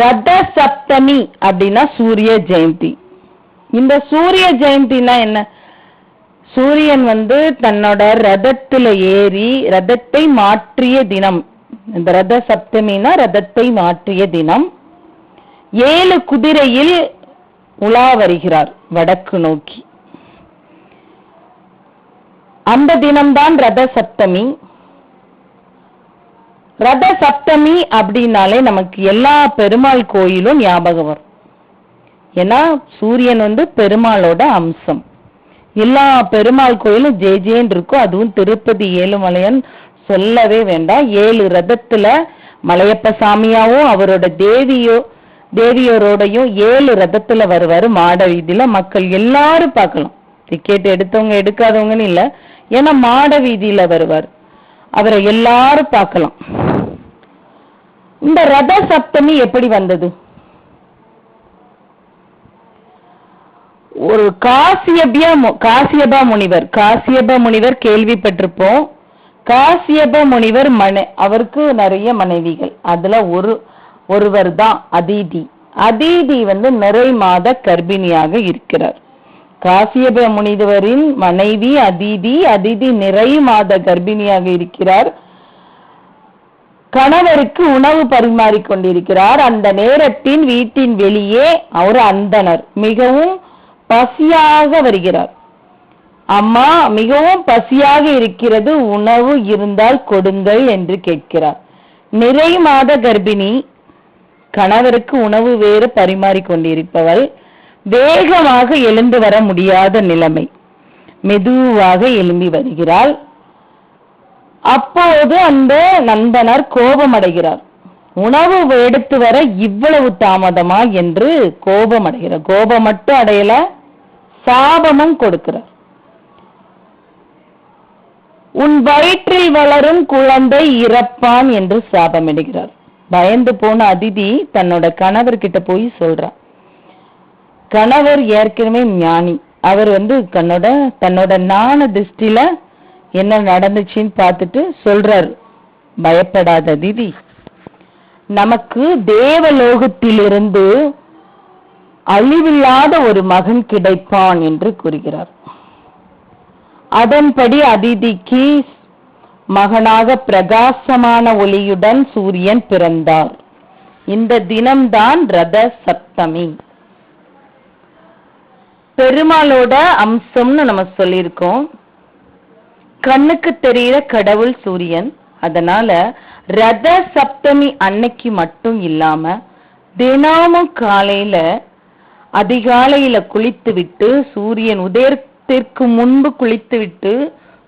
ரத சப்தமி அப்படின்னா சூரிய ஜெயந்தி. இந்த சூரிய ஜெயந்தினா என்ன? சூரியன் தன்னோட ரதத்துல ஏறி ரதத்தை மாற்றிய தினம். இந்த ரத சப்தமினா ரதத்தை மாற்றிய தினம். 7 குதிரையில் உலா வருகிறார் வடக்கு நோக்கி. அந்த தினம்தான் ரத சப்தமி. ரத சப்தமி அப்படின்னாலே நமக்கு எல்லா பெருமாள் கோயிலும் ஞாபகம் வரும். ஏன்னா சூரியன் பெருமாளோட அம்சம். எல்லா பெருமாள் கோயிலும் ஜேஜேன்னு இருக்கும். அதுவும் திருப்பதி ஏழுமலையன் சொல்லவே வேண்டாம். 7 ரதத்துல மலையப்ப சாமியாவும் அவரோட தேவியோரோடையும் 7 ரதத்துல வருவாரு. மாட வீதியில மக்கள் எல்லாரும் பார்க்கலாம். டிக்கெட் எடுத்தவங்க எடுக்காதவங்கன்னு இல்ல, ஏன்னா மாட வீதியில வருவார். அவரை எல்லாரும் பார்க்கலாம். இந்த ரத சப்தமி எப்படி வந்தது? ஒரு காசியப முனிவர் கேள்விப்பட்டிருப்போம். காசியப முனிவர் அவருக்கு நிறைய மனைவிகள். அதுல ஒருவர் தான் அதிதி. அதிதி நிறை மாத கர்ப்பிணியாக இருக்கிறார். காசியப முனிவரின் மனைவி அதிதி நிறை மாத கர்ப்பிணியாக இருக்கிறார். கணவருக்கு உணவு பரிமாறிக்கொண்டிருக்கிறார். அந்த நேரத்தின் வீட்டின் வெளியே ஒரு அந்தணர் மிகவும் பசியாக வருகிறார். அம்மா, மிகவும் பசியாக இருக்கிறது, உணவு இருந்தால் கொடுங்கள் என்று கேட்கிறார். நிறை மாத கர்ப்பிணி, கணவருக்கு உணவு வேறு பரிமாறிக்கொண்டிருப்பவள், வேகமாக எழுந்து வர முடியாத நிலைமை. மெதுவாக எழும்பி வருகிறாள். அப்போது அந்த நந்தனர் கோபமடைகிறார். உணவு எடுத்து வர இவ்வளவு தாமதமா என்று கோபமடைகிறார். கோபம் மட்டும் அடையல, சாபமும் கொடுக்கிறார். உன் வயிற்றில் வளரும் குழந்தை இறப்பான் என்று சாபமிடுகிறார். பயந்து போன அதிதி தன்னோட கணவர்கிட்ட போய் சொல்றார். கணவர் ஏற்கனவே ஞானி. அவர் தன்னோட ஞான திருஷ்டில என்ன நடந்துச்சுன்னு பார்த்துட்டு சொல்றார், பயப்படாத அதிதி, நமக்கு தேவலோகத்திலிருந்து அழிவில்லாத ஒரு மகன் கிடைப்பான் என்று கூறுகிறார். அதன்படி அதிதிக்கு மகனாக பிரகாசமான ஒளியுடன் சூரியன் பிறந்தார். இந்த தினம்தான் ரத சப்தமி. பெருமாளோட அம்சம்னு நம்ம சொல்லியிருக்கோம். கண்ணுக்கு தெரிகிற கடவுள் சூரியன். அதனால ரத சப்தமி அன்னைக்கு மட்டும் இல்லாம தினமும் காலையில அதிகாலையில குளித்து விட்டு, சூரியன் உதயத்திற்கு முன்பு குளித்து விட்டு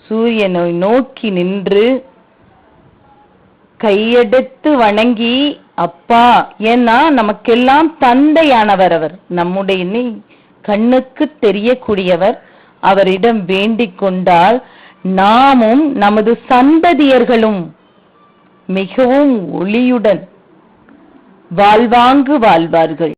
சூரியனை நோக்கி நின்று கையெடுத்து வணங்கி, அப்பா, ஏன்னா நமக்கெல்லாம் தந்தையானவர் அவர், நம்முடைய கண்ணுக்கு தெரியக்கூடியவர், அவரிடம் வேண்டிக் கொண்டால் நாமும் நமது சந்ததியர்களும் மிகவும் ஒளியுடன் வாழ்வாங்கு வாழ்வார்கள்.